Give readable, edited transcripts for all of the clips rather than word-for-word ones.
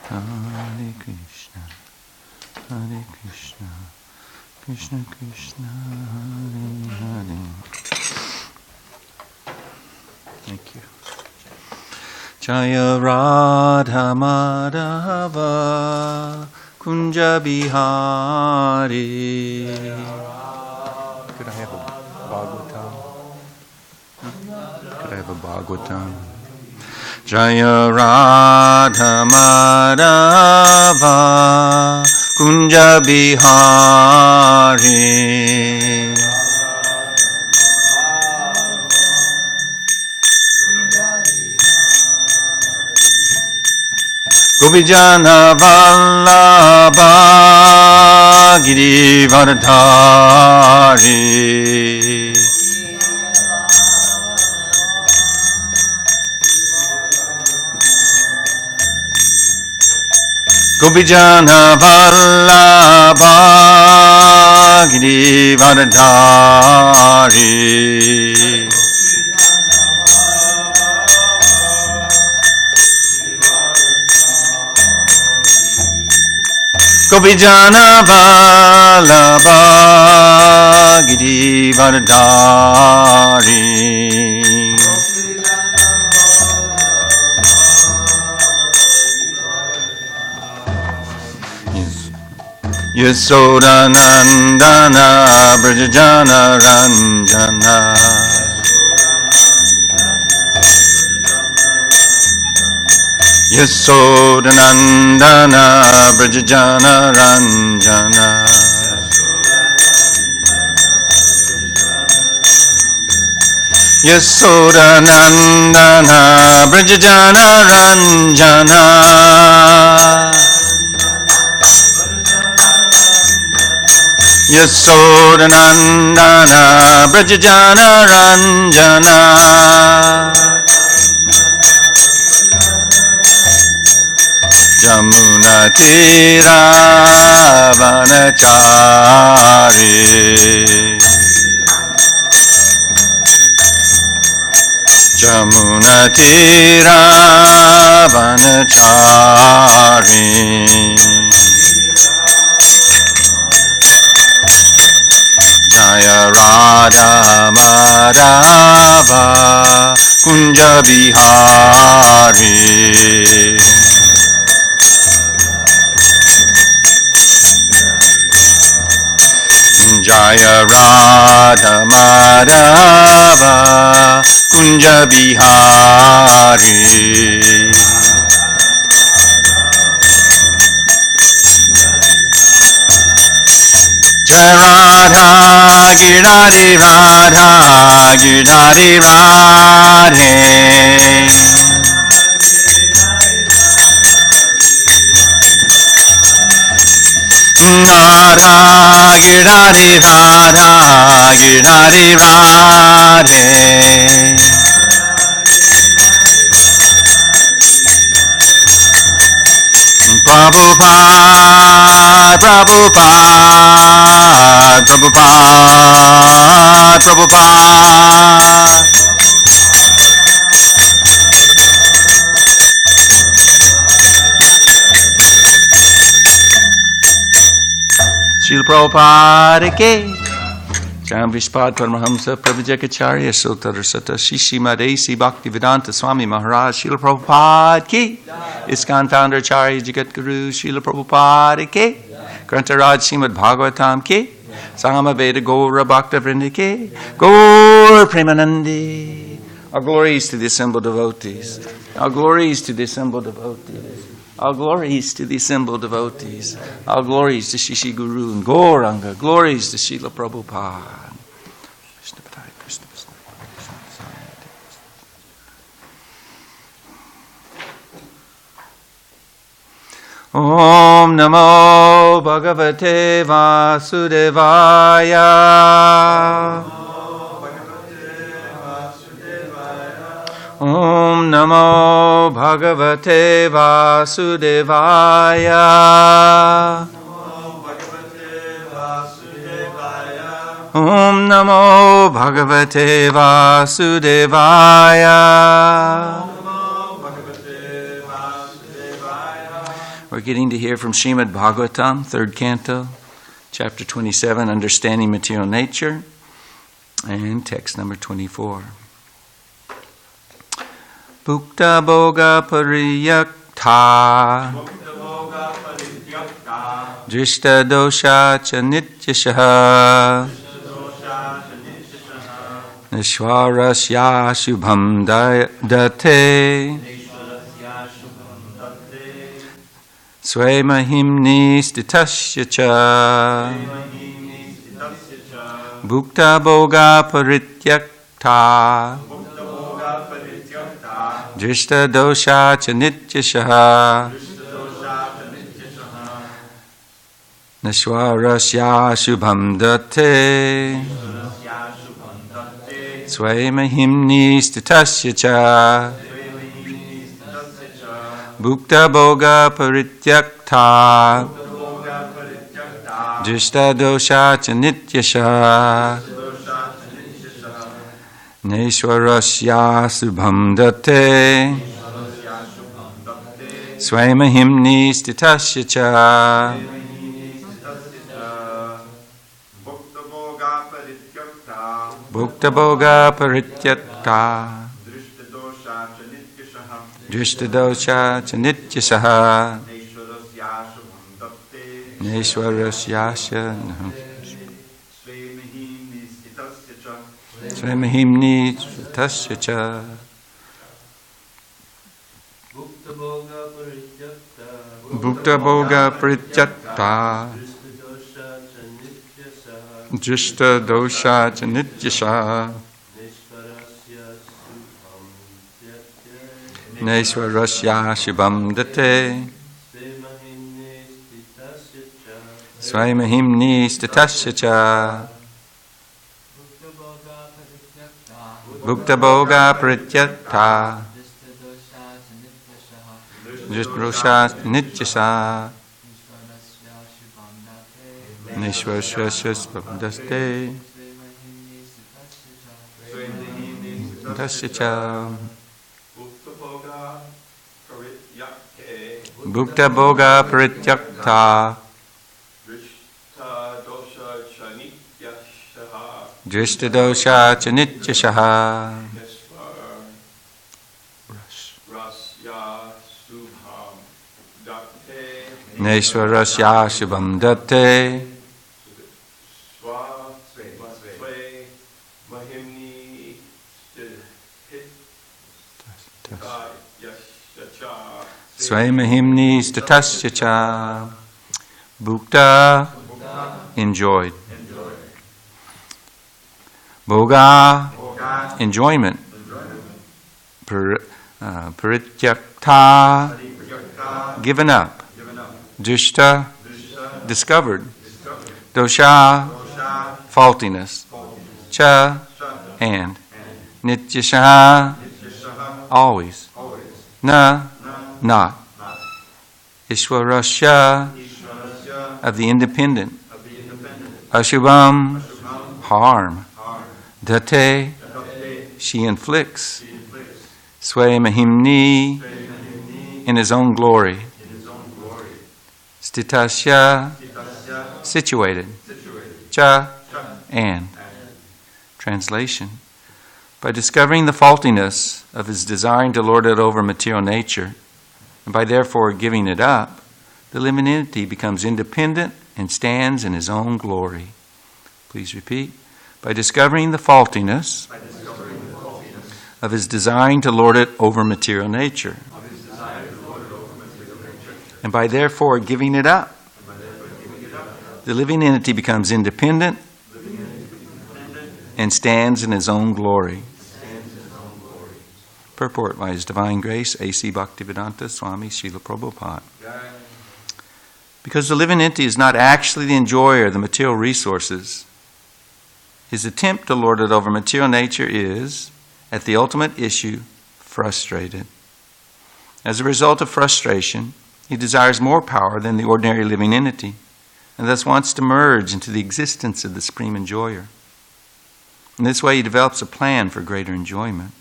Hare Krishna, Hare Krishna, Krishna Krishna, Hare Hare. Thank you. Jaya Radha Madhava Kunja Bihari. Could I have a Bhagavatam? Could I have a Bhagavatam? Jaya Radha Madhava Kunja Bihari. Gopijana Vallabha Girivardhari. Gopijana Vallabha Girivardhari. Gopijana Vallabha Girivardhari. Yasodanandana Brajajana Ranjana. Yasodanandana Brajajana Ranjana. Yasodanandana Brajajana Ranjana. Yasodanandana Brajajana Ranjana. Jamuna Tira Vanachari. Jamuna Tira Vanachari. Jaya Radha Madhava Kunja Bihari. Jaya Radha Madhava Kunja Bihari. Jaya Radha Girari Radha Girari Radhe. Radha Girari Radha Girari Radhe. Prabhupada, Prabhupada, Prabhupada, Prabhupada. Srila Prabhupada ke Jam Vishpad Paramahamsa Prabhujakacharya Sotara Sata Shishi Madesi Bhaktivedanta Swami Maharaj Srila Prabhupada ki ISKCON Founder Acharya Jagat Guru Srila Prabhupada ki Grantaraj srimadbhagavatam ki Sama Veda Gaura Bhakta Vrinda ki Gaur Premanandi. Our glories to the assembled devotees. Our glories to the assembled devotees. Our glories to the assembled devotees. Our glories to Shishi Guru and Gauranga. Glories to Srila Prabhupada. Om Namo Bhagavate Vasudevaya. Om Namo Bhagavate Vasudevaya. Om Namo Bhagavate Vasudevaya. We're getting to hear from Srimad Bhagavatam, 3rd canto, chapter 27, Understanding Material Nature, and text number 24. Bhukta Bhoga Pariyakta Drishta Dosha Cha Nityashaha Nishwarasya Shubham Date Swemahimni Stitasya Cha Bhukta Bhoga Parityakta Drishta Dosha Cha Nityashaha Nishwarasya Shubham Date Swemahimni Stitasya Cha Bhukta Bhoga Parityakta Drishta Dosha Cha Nityashaha Neshwarasya Subham Date Swemahimni Stitasya Cha Bhukta Bhoga Parityakta Drishta Dosha Cha Nityasaha Neshwarasya Swemahimni Stitasya Cha Bhukta Bhoga Parityakta Drishta Dosha Cha Nityasaha Neshwarasya Shubham Date Swemahimni Stitasya Cha Bhukta Bhoga Parityakta Drishta Dosha Cha Nityasaha Neshwarasya Shubham Date Stitasya Cha Bhukta Bhoga Parityakta Drishta Dosha Cha Nityashaha Neshwarasya Shubham Date Swemahimni Stitasya Cha Bhukta enjoyed. Bhoga enjoyment. Parityakta given up. Drishta discovered. Dosha faultiness. Cha and. Nityashaha always. Na not. Ishwarasya of the independent. Ashubham harm. Date she inflicts. Swemahimni in his own glory. Stitasya situated. Cha and. Translation. By discovering the faultiness of his desiring to lord it over material nature, and by therefore giving it up, the living entity becomes independent and stands in his own glory. Please repeat. By discovering the faultiness of his desiring to lord it over material nature, and by therefore giving it up, the living entity becomes independent and stands in his own glory. Purport by His Divine Grace, A.C. Bhaktivedanta Swami Srila Prabhupada. Because the living entity is not actually the enjoyer of the material resources, his attempt to lord it over material nature is, at the ultimate issue, frustrated. As a result of frustration, he desires more power than the ordinary living entity, and thus wants to merge into the existence of the Supreme Enjoyer. In this way, he develops a plan for greater enjoyment.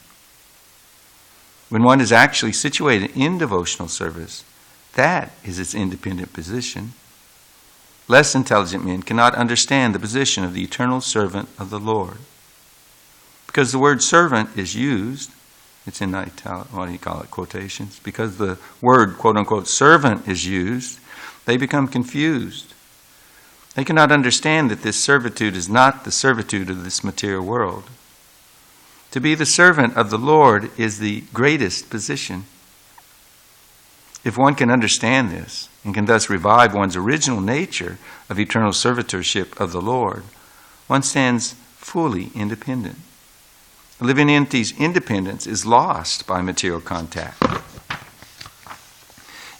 When one is actually situated in devotional service, That is its independent position. Less intelligent men cannot understand the position of the eternal servant of the Lord. Because the word servant is used, it's in quotations, because the word, quote unquote, servant is used, they become confused. They cannot understand that this servitude is not the servitude of this material world. To be the servant of the Lord is the greatest position. If one can understand this, and can thus revive one's original nature of eternal servitorship of the Lord, one stands fully independent. A living entity's independence is lost by material contact.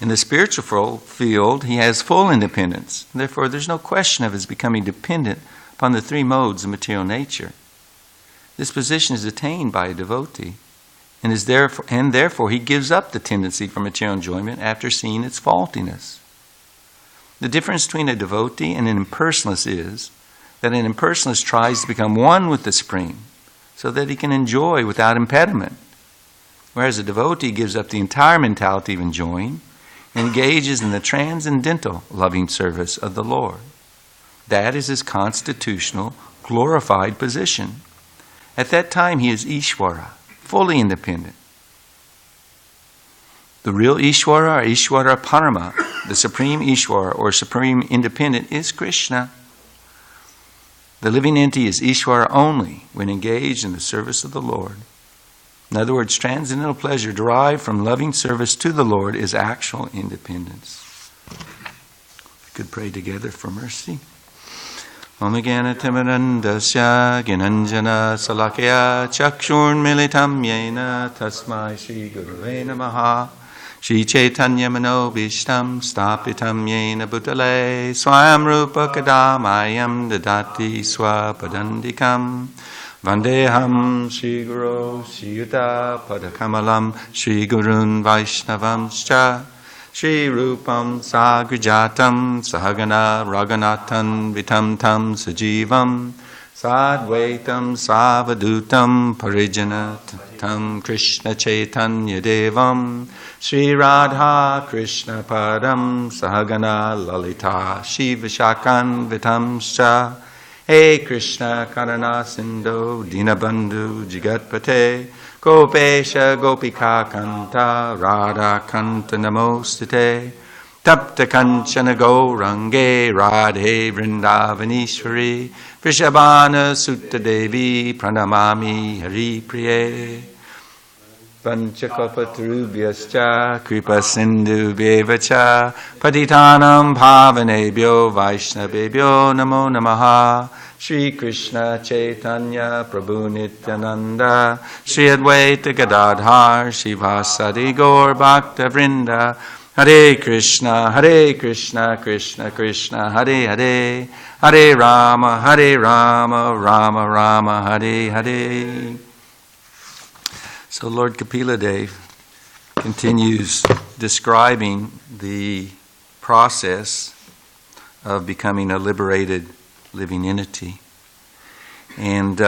In the spiritual field, he has full independence. Therefore, there's no question of his becoming dependent upon the three modes of material nature. This position is attained by a devotee, and therefore he gives up the tendency for material enjoyment after seeing its faultiness. The difference between a devotee and an impersonalist is that an impersonalist tries to become one with the Supreme so that he can enjoy without impediment, whereas a devotee gives up the entire mentality of enjoying and engages in the transcendental loving service of the Lord. That is his constitutional, glorified position. At that time, he is Ishvara, fully independent. The real Ishvara, or Ishvara Parama, the supreme Ishvara, or supreme independent, is Krishna. The living entity is Ishvara only when engaged in the service of the Lord. In other words, transcendental pleasure derived from loving service to the Lord is actual independence. We could pray together for mercy. Om Jnana Timirandasya Gnananjana Salakya Chakshurmilitam Yena Tasmai Shri Gurave Namaha Shri Chaitanya Manobishtam Stapitam Yena Bhutale Swayam Rupa Kadamayam Dadati Swapadandikam Vandeham Shri Guru Shri Yuta Padakamalam Shri Gurun Vaishnavamscha Shri Rupam Sagrijatam Sahagana Raghunathan Vitam Tam Sajivam Sadvaitam Savadutam Parijana Tam Krishna Chaitanya Devam Shri Radha Krishna Padam Sahagana Lalita Shiva Shakan Vitamscha Hey Krishna Karana Sindhu Dinabandhu Jigatpate Gopesha Gopika Kanta Radha Kanta Namostate Tapta Kanchana Gaurange Radhe Vrindavanishwari Vrishabhana Sutta Devi Pranamami Hari Priye Panchakopatrubhyascha Kripa Sindhu Bevacha Patitanam Bhavanebhyo Vaishnavebhyo Namo Namaha Shri Krishna Chaitanya Prabhu Nityananda Shri Advaita Gadadhar Shivasadi Gaur Bhakta Vrinda Hare Krishna Krishna Krishna Hare Hare Hare Rama Rama Rama Hare Hare. So Lord Kapila Dev continues describing the process of becoming a liberated living entity. And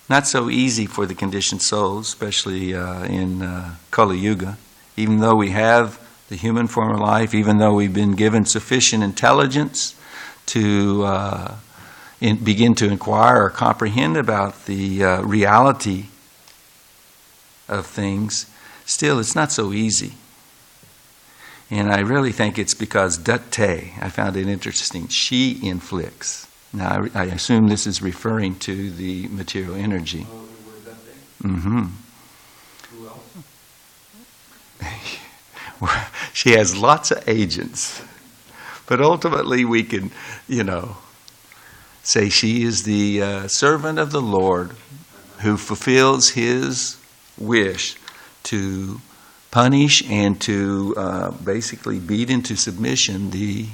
not so easy for the conditioned souls, especially in Kali Yuga. Even though we have the human form of life, even though we've been given sufficient intelligence to begin to inquire or comprehend about the reality of things, still it's not so easy. And I really think it's because datte, I found it interesting, she inflicts. Now I assume this is referring to the material energy. Oh, the word datte? Mm-hmm. Who else? She has lots of agents. But ultimately we can, say she is the servant of the Lord who fulfills his wish to punish and to basically beat into submission the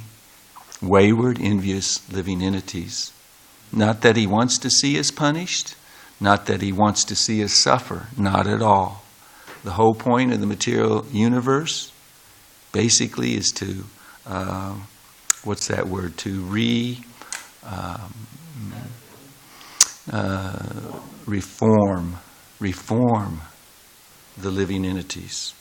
wayward, envious living entities. Not that he wants to see us punished, not that he wants to see us suffer, not at all. The whole point of the material universe basically is to, reform the living entities.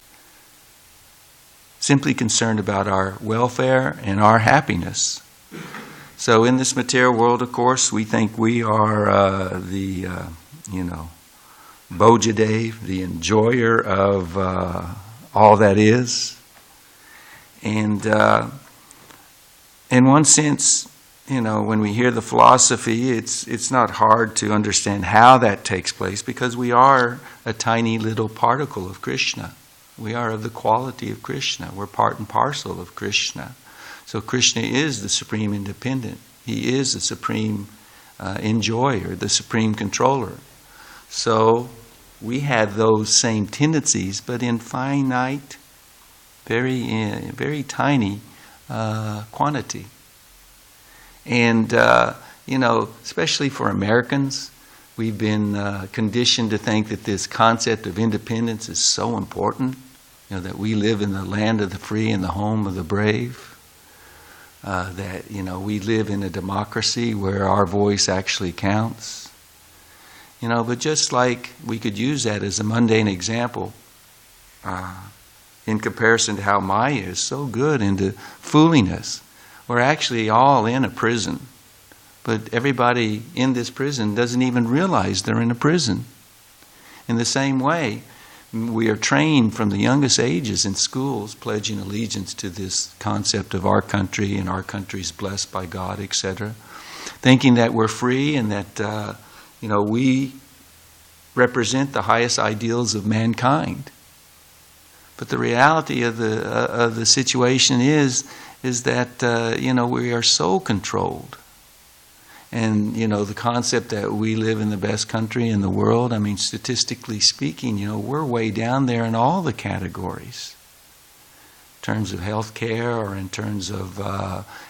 simply concerned about our welfare and our happiness. So in this material world, of course, we think we are Bojadev, the enjoyer of all that is. And in one sense, when we hear the philosophy, it's not hard to understand how that takes place, because we are a tiny little particle of Krishna. We are of the quality of Krishna. We're part and parcel of Krishna. So Krishna is the supreme independent. He is the supreme enjoyer, the supreme controller. So we have those same tendencies, but in finite, very tiny quantity. And, especially for Americans, we've been conditioned to think that this concept of independence is so important, that we live in the land of the free and the home of the brave. That, we live in a democracy where our voice actually counts. But just like we could use that as a mundane example in comparison to how Maya is so good into fooling us. We're actually all in a prison, but everybody in this prison doesn't even realize they're in a prison. In the same way, we are trained from the youngest ages in schools, pledging allegiance to this concept of our country and our country's blessed by God, etc., thinking that we're free and that we represent the highest ideals of mankind. But the reality of the situation is that we are so controlled. And the concept that we live in the best country in the world, statistically speaking, we're way down there in all the categories. In terms of health care, or in terms of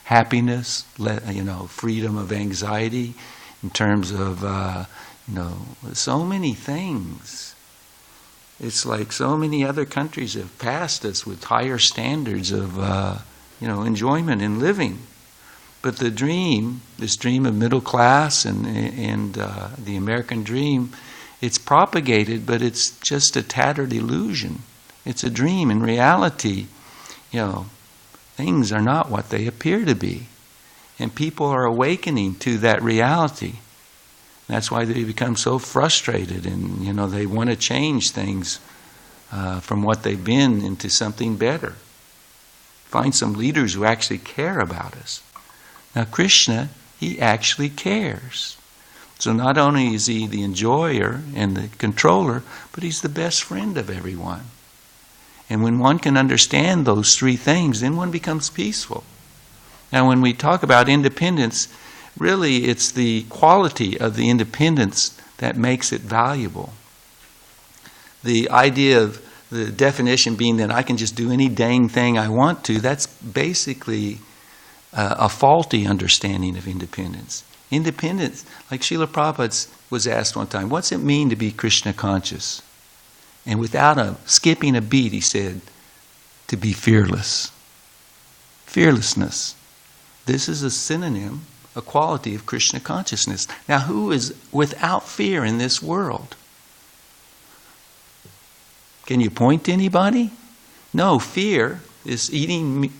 happiness, freedom of anxiety, in terms of so many things. It's like so many other countries have passed us with higher standards of enjoyment in living. But the dream, this dream of middle class and the American dream, it's propagated, but it's just a tattered illusion. It's a dream. In reality, things are not what they appear to be. And people are awakening to that reality. That's why they become so frustrated, and they want to change things from what they've been into something better. Find some leaders who actually care about us. Now Krishna, he actually cares. So not only is he the enjoyer and the controller, but he's the best friend of everyone. And when one can understand those three things, then one becomes peaceful. Now when we talk about independence, really it's the quality of the independence that makes it valuable. The idea of the definition being that I can just do any dang thing I want to, that's basically a faulty understanding of independence. Independence, like Srila Prabhupada was asked one time, what's it mean to be Krishna conscious? And without skipping a beat, he said, to be fearless. Fearlessness. This is a synonym, a quality of Krishna consciousness. Now, who is without fear in this world? Can you point to anybody? No, fear is eating,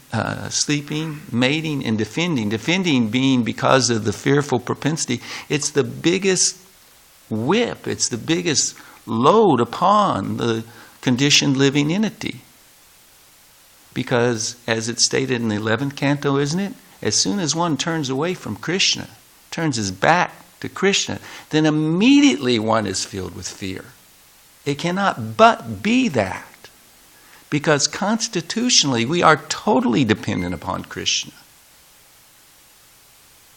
sleeping, mating, and defending. Defending being because of the fearful propensity. It's the biggest whip. It's the biggest load upon the conditioned living entity. Because, as it's stated in the 11th canto, isn't it? As soon as one turns away from Krishna, turns his back to Krishna, then immediately one is filled with fear. It cannot but be that. Because constitutionally, we are totally dependent upon Krishna.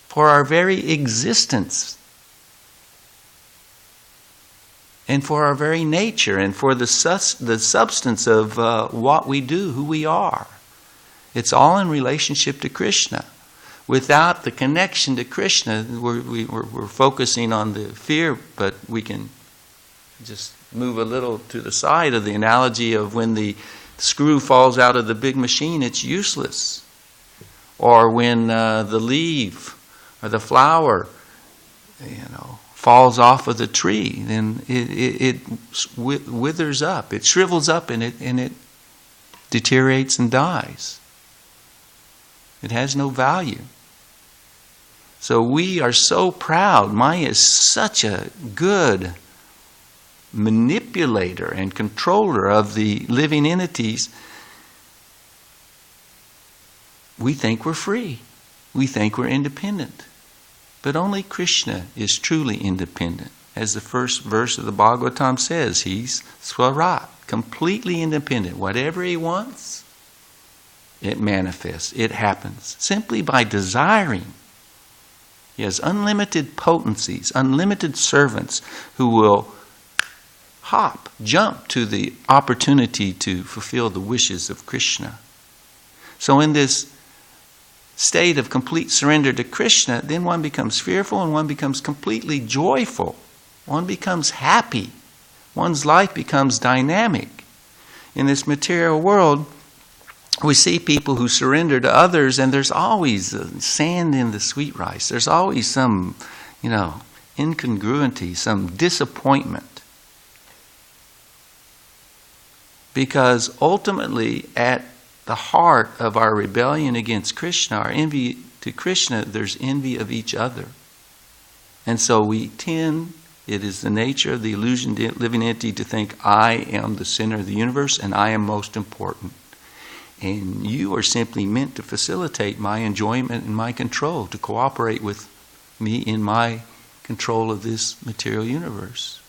For our very existence. And for our very nature. And for the substance of what we do, who we are. It's all in relationship to Krishna. Without the connection to Krishna, we're focusing on the fear, but we can just move a little to the side of the analogy of when the screw falls out of the big machine, it's useless. Or when the leaf or the flower, falls off of the tree, then it withers up, it shrivels up, and it deteriorates and dies. It has no value. So we are so proud. Maya is such a good manipulator and controller of the living entities. We think we're free. We think we're independent. But only Krishna is truly independent. As the first verse of the Bhagavatam says, he's Swarat, completely independent. Whatever he wants, it manifests, it happens. Simply by desiring. He has unlimited potencies, unlimited servants who will jump to the opportunity to fulfill the wishes of Krishna. So in this state of complete surrender to Krishna, then one becomes fearful and one becomes completely joyful. One becomes happy. One's life becomes dynamic. In this material world, we see people who surrender to others, and there's always sand in the sweet rice. There's always some, incongruity, some disappointment. Because ultimately, at the heart of our rebellion against Krishna, our envy to Krishna, there's envy of each other. And so we tend, it is the nature of the illusion living entity to think, I am the center of the universe and I am most important. And you are simply meant to facilitate my enjoyment and my control, to cooperate with me in my control of this material universe.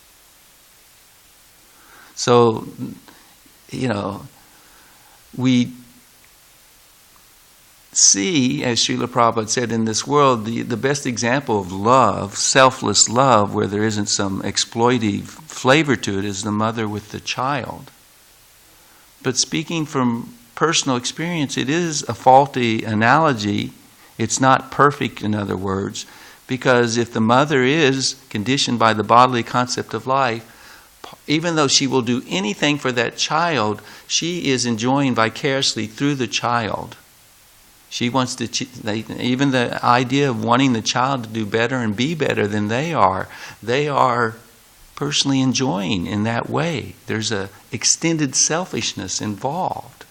So, we see, as Srila Prabhupada said, in this world, the best example of love, selfless love, where there isn't some exploitive flavor to it, is the mother with the child. But speaking from personal experience, it is a faulty analogy. It's not perfect, in other words, because if the mother is conditioned by the bodily concept of life, even though she will do anything for that child, she is enjoying vicariously through the child. She wants to, even the idea of wanting the child to do better and be better than they are personally enjoying in that way. There's a extended selfishness involved.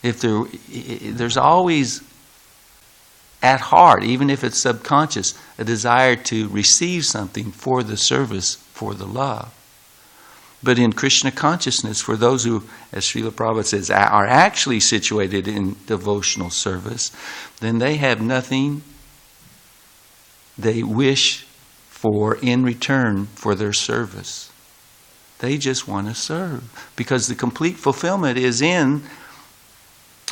If there's always at heart, even if it's subconscious, a desire to receive something for the service, for the love. But in Krishna consciousness, for those who, as Srila Prabhupada says, are actually situated in devotional service, then they have nothing they wish for in return for their service. They just want to serve. Because the complete fulfillment is in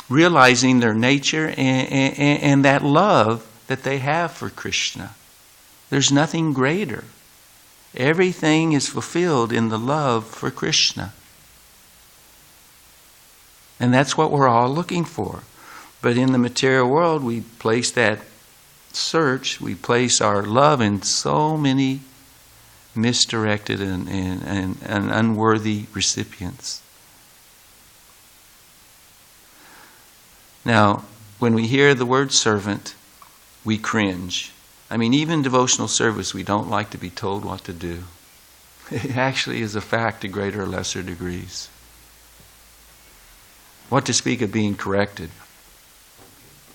realizing their nature and that love that they have for Krishna. There's nothing greater. Everything is fulfilled in the love for Krishna. And that's what we're all looking for. But in the material world, we place that search, we place our love in so many misdirected and unworthy recipients. Now, when we hear the word servant, we cringe. I mean, even devotional service, we don't like to be told what to do. It actually is a fact to greater or lesser degrees. What to speak of being corrected?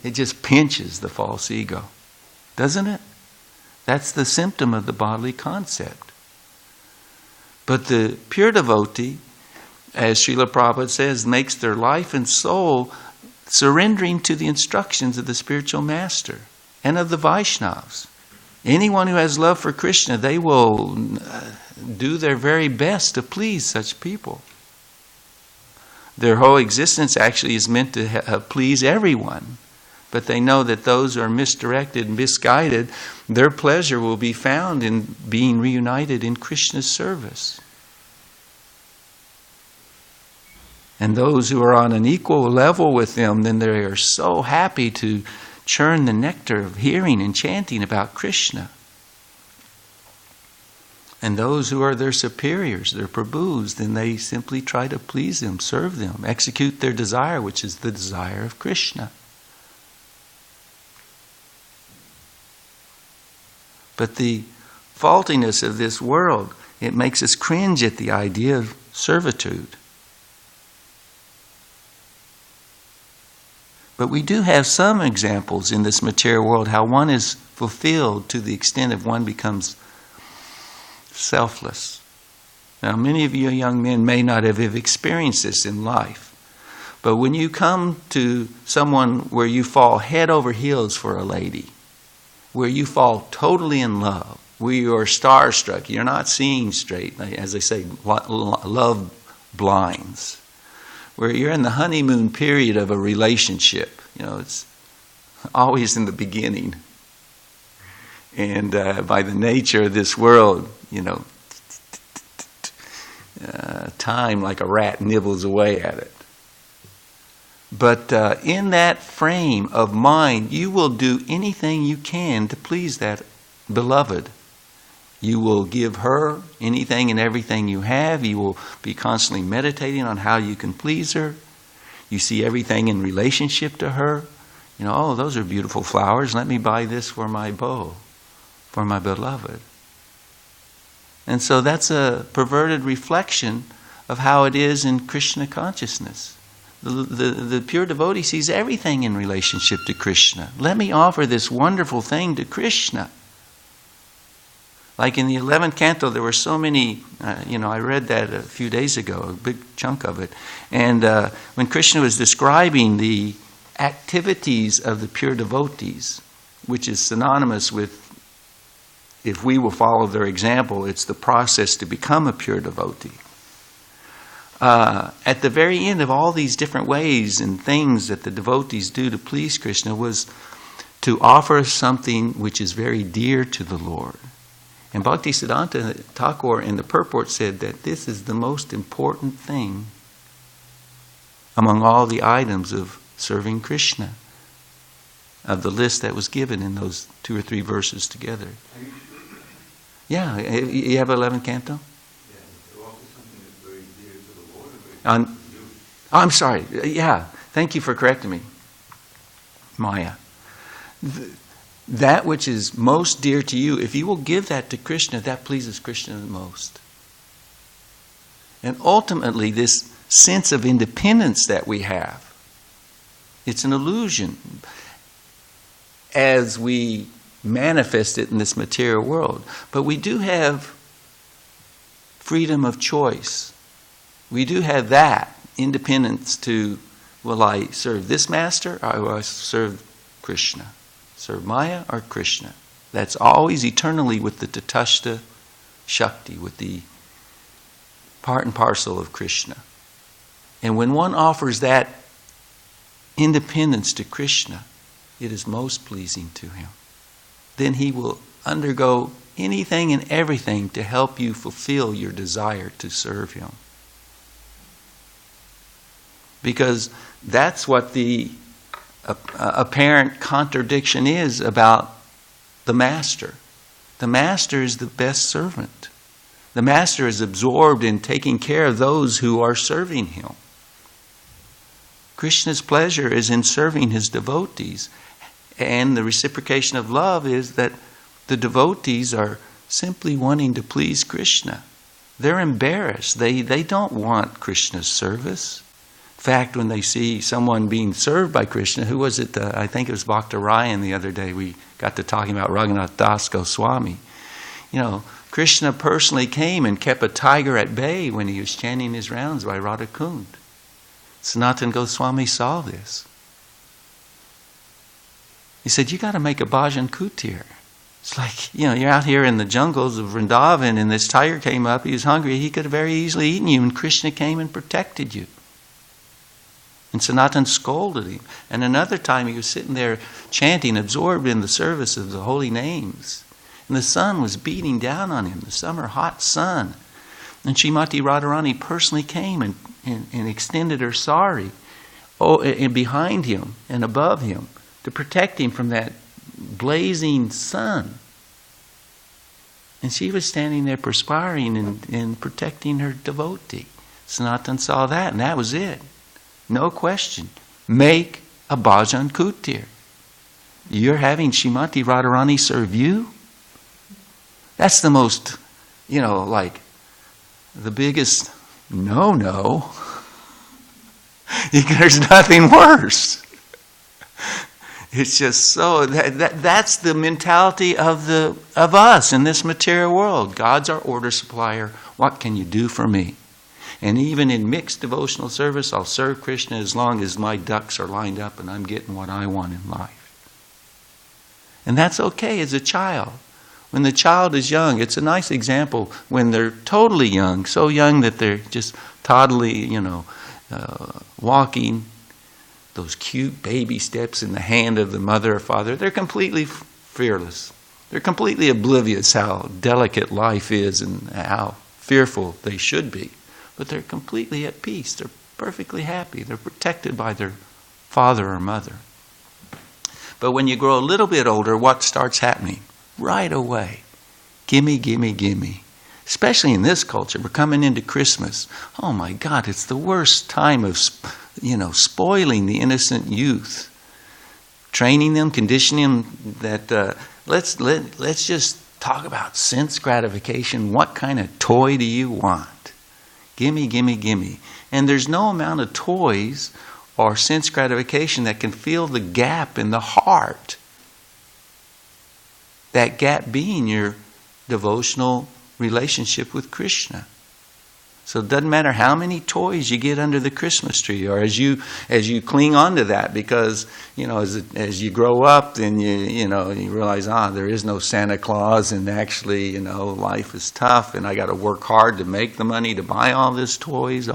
It just pinches the false ego, doesn't it? That's the symptom of the bodily concept. But the pure devotee, as Srila Prabhupada says, makes their life and soul surrendering to the instructions of the spiritual master and of the Vaishnavas. Anyone who has love for Krishna, they will do their very best to please such people. Their whole existence actually is meant to please everyone. But they know that those who are misdirected and misguided, their pleasure will be found in being reunited in Krishna's service. And those who are on an equal level with them, then they are so happy to churn the nectar of hearing and chanting about Krishna. And those who are their superiors, their Prabhus, then they simply try to please them, serve them, execute their desire, which is the desire of Krishna. But the faultiness of this world, it makes us cringe at the idea of servitude. But we do have some examples in this material world how one is fulfilled to the extent of one becomes selfless. Now, many of you young men may not have experienced this in life. But when you come to someone where you fall head over heels for a lady, where you fall totally in love, where you are starstruck, you're not seeing straight, as they say, love blinds, where you're in the honeymoon period of a relationship. It's always in the beginning. And by the nature of this world, time like a rat nibbles away at it. But in that frame of mind, you will do anything you can to please that beloved. You will give her anything and everything you have. You will be constantly meditating on how you can please her. You see everything in relationship to her. Oh, those are beautiful flowers. Let me buy this for my beau, for my beloved. And so that's a perverted reflection of how it is in Krishna consciousness. The pure devotee sees everything in relationship to Krishna. Let me offer this wonderful thing to Krishna. Like in the 11th canto, there were so many, I read that a few days ago, a big chunk of it. And when Krishna was describing the activities of the pure devotees, which is synonymous with, if we will follow their example, it's the process to become a pure devotee. At the very end of all these different ways and things that the devotees do to please Krishna was to offer something which is very dear to the Lord. And Bhaktisiddhanta Thakur in the purport said that this is the most important thing among all the items of serving Krishna, of the list that was given in those 2 or 3 verses together. Yeah, you have 11th canto? I'm sorry. Yeah, thank you for correcting me, Maya. That which is most dear to you, if you will give that to Krishna, that pleases Krishna the most. And ultimately, this sense of independence that we have, it's an illusion as we manifest it in this material world. But we do have freedom of choice. We do have that independence to, will I serve this master or will I serve Krishna? Serve Maya or Krishna? That's always eternally with the Tatashta Shakti, with the part and parcel of Krishna. And when one offers that independence to Krishna, it is most pleasing to him. Then he will undergo anything and everything to help you fulfill your desire to serve him. Because that's what the apparent contradiction is about the master. The master is the best servant. The master is absorbed in taking care of those who are serving him. Krishna's pleasure is in serving his devotees. And the reciprocation of love is that the devotees are simply wanting to please Krishna. They're embarrassed. They don't want Krishna's service. In fact, when they see someone being served by Krishna, who was it? I think it was Bhakta Ryan the other day. We got to talking about Raghunath Das Goswami. Krishna personally came and kept a tiger at bay when he was chanting his rounds by Radha Kund. Sanatana Goswami saw this. He said, you got to make a bhajan kutir. It's like, you're out here in the jungles of Vrindavan and this tiger came up, he was hungry, he could have very easily eaten you, and Krishna came and protected you. And Sanatana scolded him. And another time he was sitting there chanting, absorbed in the service of the holy names. And the sun was beating down on him, the summer hot sun. And Srimati Radharani personally came and extended her sari and behind him and above him to protect him from that blazing sun. And she was standing there perspiring and protecting her devotee. Sanatana saw that, and that was it. No question. Make a bhajan kutir. You're having Srimati Radharani serve you? That's the most, like the biggest no. There's nothing worse. It's just so, that's the mentality of us in this material world. God's our order supplier. What can you do for me? And even in mixed devotional service, I'll serve Krishna as long as my ducks are lined up and I'm getting what I want in life. And that's okay as a child. When the child is young, it's a nice example when they're totally young, so young that they're just toddly, walking, those cute baby steps in the hand of the mother or father. They're completely fearless. They're completely oblivious how delicate life is and how fearful they should be. But they're completely at peace. They're perfectly happy. They're protected by their father or mother. But when you grow a little bit older, what starts happening? Right away. Gimme, gimme, gimme. Especially in this culture. We're coming into Christmas. Oh my God, it's the worst time of, spoiling the innocent youth. Training them, conditioning them that let's just talk about sense gratification. What kind of toy do you want? Gimme, gimme, gimme. And there's no amount of toys or sense gratification that can fill the gap in the heart. That gap being your devotional relationship with Krishna. So it doesn't matter how many toys you get under the Christmas tree, or as you cling on to that, because as you grow up, then you realize there is no Santa Claus, and actually life is tough, and I got to work hard to make the money to buy all these toys.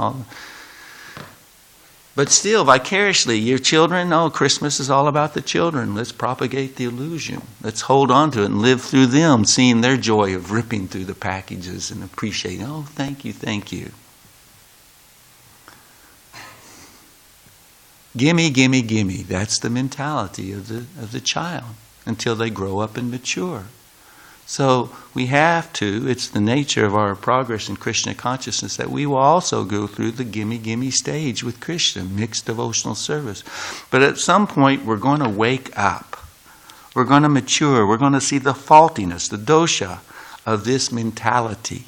But still, vicariously, your children, Christmas is all about the children. Let's propagate the illusion. Let's hold on to it and live through them, seeing their joy of ripping through the packages and appreciating, thank you, thank you. Gimme, gimme, gimme. That's the mentality of the child until they grow up and mature. So we have to, it's the nature of our progress in Krishna consciousness that we will also go through the gimme gimme stage with Krishna, mixed devotional service. But at some point we're going to wake up. We're going to mature. We're going to see the faultiness, the dosha of this mentality.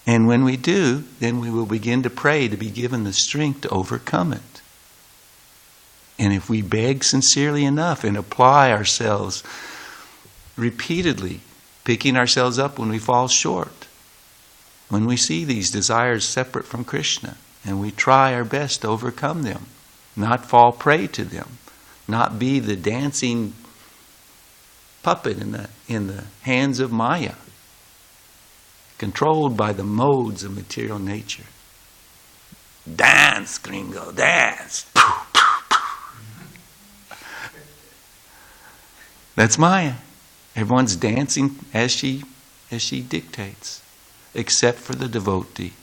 And when we do, then we will begin to pray to be given the strength to overcome it. And if we beg sincerely enough and apply ourselves repeatedly, picking ourselves up when we fall short, when we see these desires separate from Krishna, and we try our best to overcome them, not fall prey to them, not be the dancing puppet in the hands of Maya, controlled by the modes of material nature. Dance, gringo, dance. That's Maya. Everyone's dancing as she dictates, except for the devotee.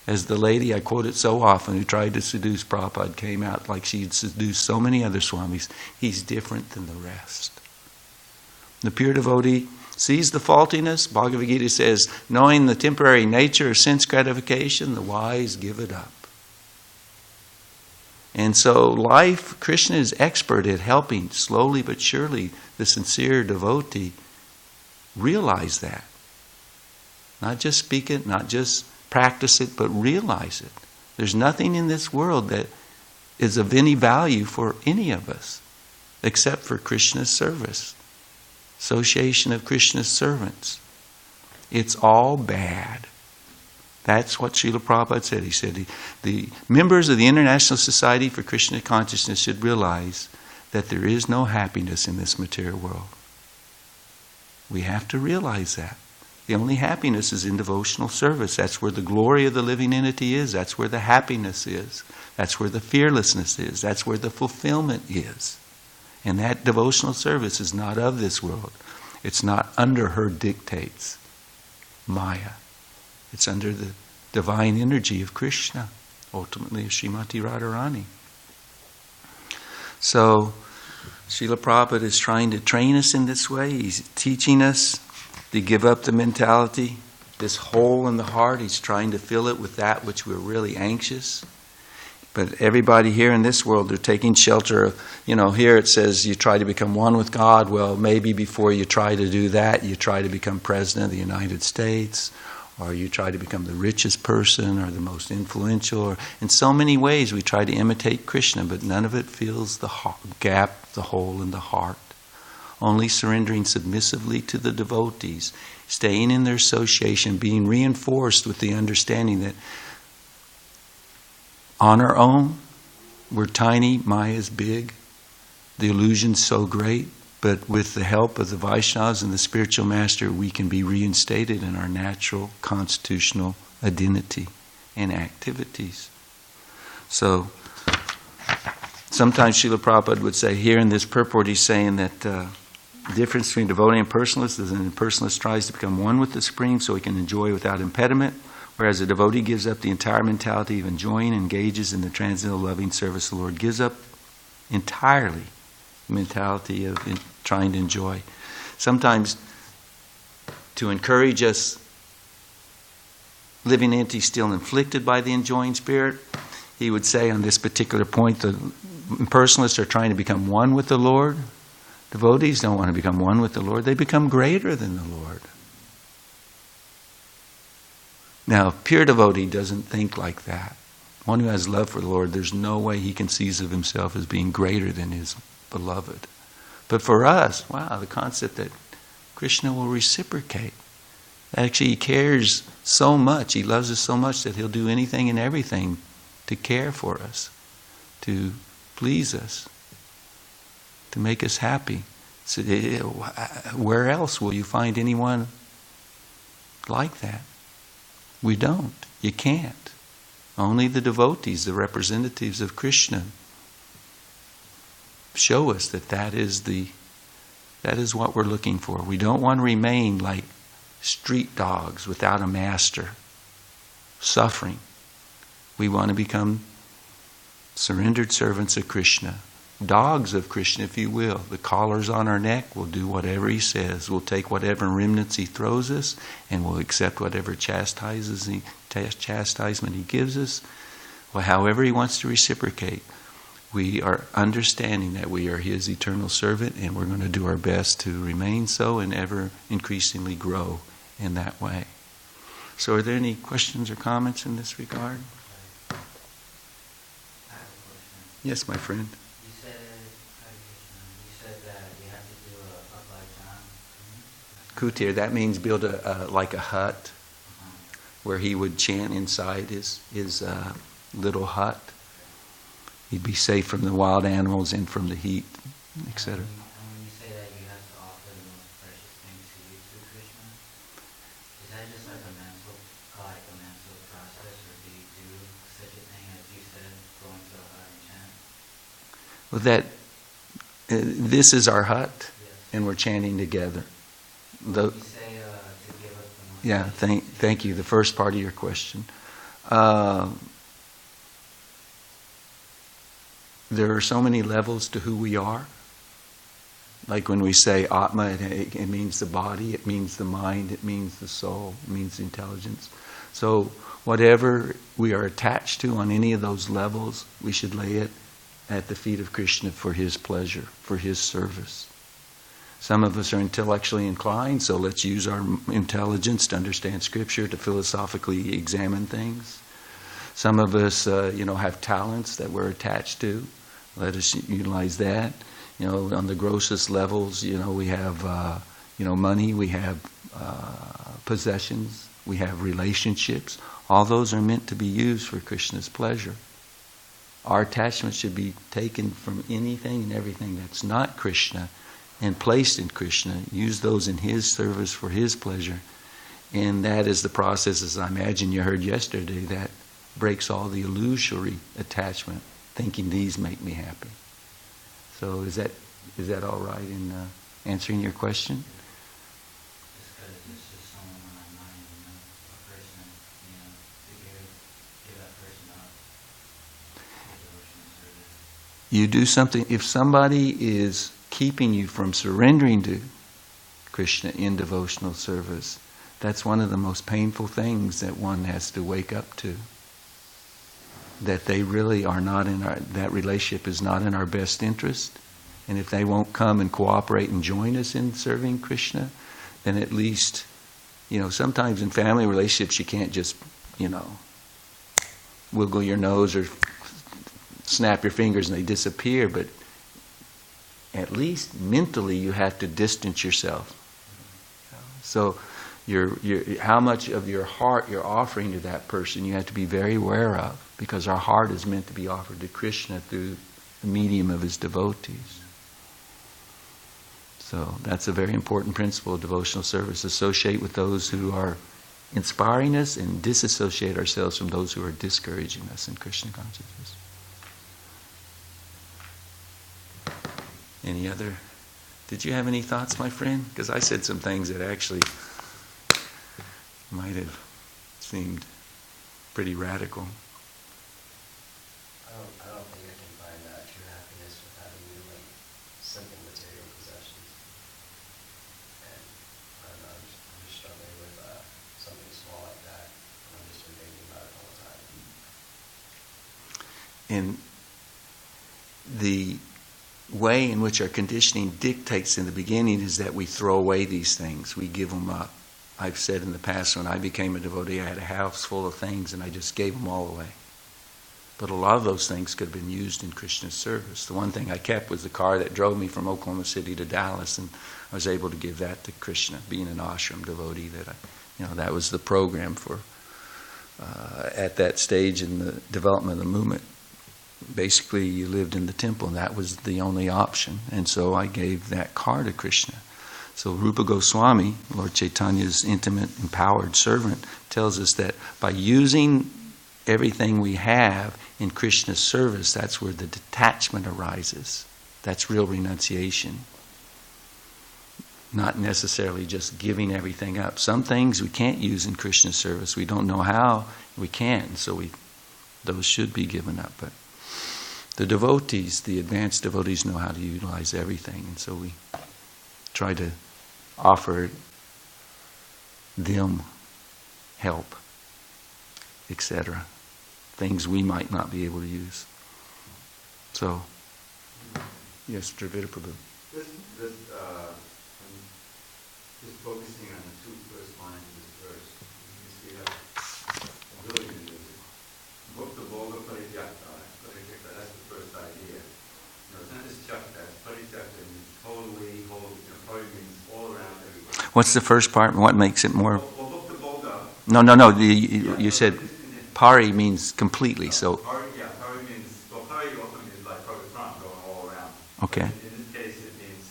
As the lady I quote it so often who tried to seduce Prabhupada came out like she'd seduced so many other swamis. He's different than the rest. The pure devotee sees the faultiness. Bhagavad Gita says, knowing the temporary nature of sense gratification, the wise give it up. And so Krishna is expert at helping slowly but surely the sincere devotee realize that. Not just speak it, not just practice it, but realize it. There's nothing in this world that is of any value for any of us except for Krishna's service. Association of Krishna's servants. It's all bad. That's what Srila Prabhupada said. He said the members of the International Society for Krishna Consciousness should realize that there is no happiness in this material world. We have to realize that. The only happiness is in devotional service. That's where the glory of the living entity is. That's where the happiness is. That's where the fearlessness is. That's where the fulfillment is. And that devotional service is not of this world. It's not under her dictates, Maya. It's under the divine energy of Krishna, ultimately of Srimati Radharani. So, Srila Prabhupada is trying to train us in this way. He's teaching us to give up the mentality, this hole in the heart. He's trying to fill it with that which we're really anxious. But everybody here in this world, they're taking shelter of, here it says you try to become one with God. Well, maybe before you try to do that, you try to become president of the United States, or you try to become the richest person or the most influential. Or in so many ways we try to imitate Krishna, but none of it fills the gap, the hole in the heart. Only surrendering submissively to the devotees, staying in their association, being reinforced with the understanding that on our own, we're tiny, Maya's big, the illusion's so great, but with the help of the Vaishnavas and the spiritual master, we can be reinstated in our natural constitutional identity and activities. So, sometimes Srila Prabhupada would say, here in this purport, he's saying that the difference between devotee and personalist is that the personalist tries to become one with the Supreme so he can enjoy without impediment, whereas a devotee gives up the entire mentality of enjoying and engages in the transcendental loving service of the Lord, gives up entirely the mentality of trying to enjoy. Sometimes to encourage us living entity still inflicted by the enjoying spirit, he would say on this particular point, the impersonalists are trying to become one with the Lord. Devotees don't want to become one with the Lord. They become greater than the Lord. Now, a pure devotee doesn't think like that. One who has love for the Lord, there's no way he conceives of himself as being greater than his beloved. But for us, wow, the concept that Krishna will reciprocate. Actually, he cares so much, he loves us so much that he'll do anything and everything to care for us, to please us, to make us happy. So, where else will you find anyone like that? We don't. You can't. Only the devotees, the representatives of Krishna, show us that is what we're looking for. We don't want to remain like street dogs without a master, suffering. We want to become surrendered servants of Krishna, dogs of Krishna, if you will. The collar's on our neck. We'll do whatever he says. We'll take whatever remnants he throws us, and we'll accept whatever chastisement he gives us. Well, however he wants to reciprocate. We are understanding that we are his eternal servant, and we're going to do our best to remain so and ever increasingly grow in that way. So are there any questions or comments in this regard? I have a question. Yes, my friend. You said that you have to do a bhakti. Kutir, that means build like a hut where he would chant inside his little hut. He'd be safe from the wild animals and from the heat, etc. And when you say that you have to offer the most precious thing to you, to Krishna, is that just like a mental process, or do you do such a thing as you said, going to a hut and chant? Well, this is our hut, Yes. and we're chanting together. You say to give up the most. Yeah, thank you. The first part of your question. There are so many levels to who we are. Like when we say Atma, it means the body, it means the mind, it means the soul, it means the intelligence. So whatever we are attached to on any of those levels, we should lay it at the feet of Krishna for his pleasure, for his service. Some of us are intellectually inclined, so let's use our intelligence to understand Scripture, to philosophically examine things. Some of us, have talents that we're attached to. Let us utilize that. On the grossest levels, we have, money, we have possessions, we have relationships. All those are meant to be used for Krishna's pleasure. Our attachment should be taken from anything and everything that's not Krishna and placed in Krishna. Use those in his service for his pleasure. And that is the process, as I imagine you heard yesterday, that breaks all the illusory attachment, thinking these make me happy. So is that all right in answering your question? Just because it's just someone on my mind, a person, to give that person up for devotional service. You do something, if somebody is keeping you from surrendering to Krishna in devotional service, that's one of the most painful things that one has to wake up to. That they really are not that relationship is not in our best interest. And if they won't come and cooperate and join us in serving Krishna, then at least sometimes in family relationships you can't just, wiggle your nose or snap your fingers and they disappear, but at least mentally you have to distance yourself. So how much of your heart you're offering to that person you have to be very aware of, because our heart is meant to be offered to Krishna through the medium of his devotees. So that's a very important principle of devotional service. Associate with those who are inspiring us and disassociate ourselves from those who are discouraging us in Krishna consciousness. Did you have any thoughts, my friend? Because I said some things that actually might have seemed pretty radical. I don't think I can find true happiness without having simple material possessions. And I don't know, I'm just struggling with something small like that. And I've just been thinking about it all the time. And the way in which our conditioning dictates in the beginning is that we throw away these things. We give them up. I've said in the past, when I became a devotee, I had a house full of things and I just gave them all away. But a lot of those things could have been used in Krishna's service. The one thing I kept was the car that drove me from Oklahoma City to Dallas, and I was able to give that to Krishna, being an ashram devotee. That was the program for at that stage in the development of the movement. Basically, you lived in the temple, and that was the only option. And so I gave that car to Krishna. So Rupa Goswami, Lord Chaitanya's intimate, empowered servant, tells us that by using everything we have in Krishna's service, that's where the detachment arises. That's real renunciation. Not necessarily just giving everything up. Some things we can't use in Krishna's service. We don't know how. We can't. So those should be given up. But the devotees, the advanced devotees, know how to utilize everything. And so we try to offer them help, etc. Things we might not be able to use. So, yes, Dravida Prabhu. Just focusing on the two first lines of this verse, you see that ability to use it. Bhakta Bhoga Parityakta, that's the first idea. It's not just Chakta, it's Parityakta means totally, Pari means all around everybody. What's the first part? What makes it more? Well, Bhakta Bhoga. No. You said Pari means completely, so. Pari means, Pari also means like Parikram, going all around. Okay. In this case, it means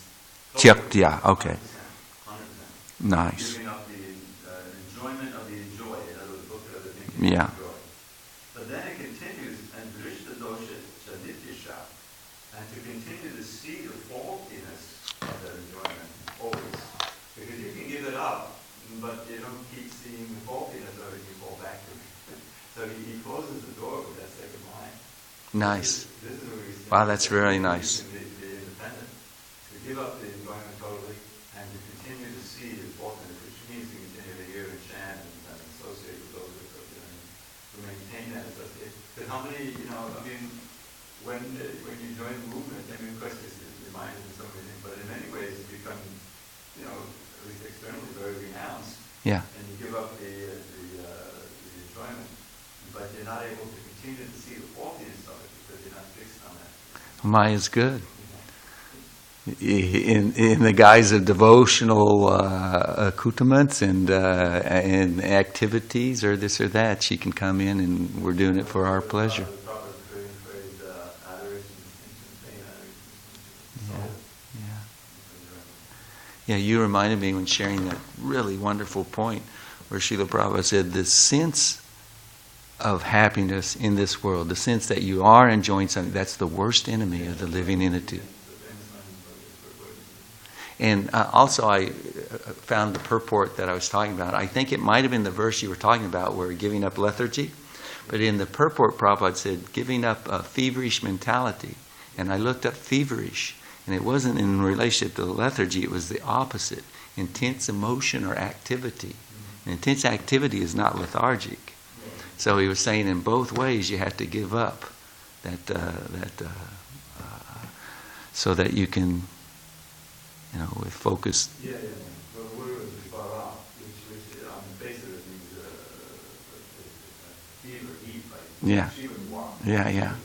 Chakta, okay. 100%. Nice. Giving up the enjoyment of the enjoy, in other words, Bhakta of the thing Yeah. enjoy. But then it continues, and Drishta Dosha Chanityasha, and to continue to see the faultiness of that enjoyment always. Because you can give it up, but you don't keep seeing the faultiness of it, you fall back to it. So he closes the door with that second line. Nice. This is where he's Wow, that's very nice. be independent. To give up the enjoyment totally, and to continue to see the faultiness, which means to continue to hear and chant and associate with those to maintain that association. Because how many, when you join the movement, of course, your mind is in so many things, but in many ways you become, at least externally, very renounced. Yeah. And you give up the enjoyment, but you're not able to continue to see the faultiness of it because you're not fixed on that. Maya's good. In the guise of devotional accoutrements and activities or this or that, she can come in and we're doing it for our pleasure. Yeah, you reminded me when sharing that really wonderful point where Srila Prabhupada said the sense of happiness in this world, the sense that you are enjoying something, that's the worst enemy of the living entity. And also I found the purport that I was talking about. I think it might have been the verse you were talking about where giving up lethargy. But in the purport, Prabhupada said giving up a feverish mentality. And I looked up feverish. And it wasn't in relationship to lethargy, it was the opposite. Intense emotion or activity. And intense activity is not lethargic. So he was saying in both ways you have to give up so that you can, with focus. Yeah. But where was the far off? Which sheep, like Yeah. sheep and walk. Yeah, yeah.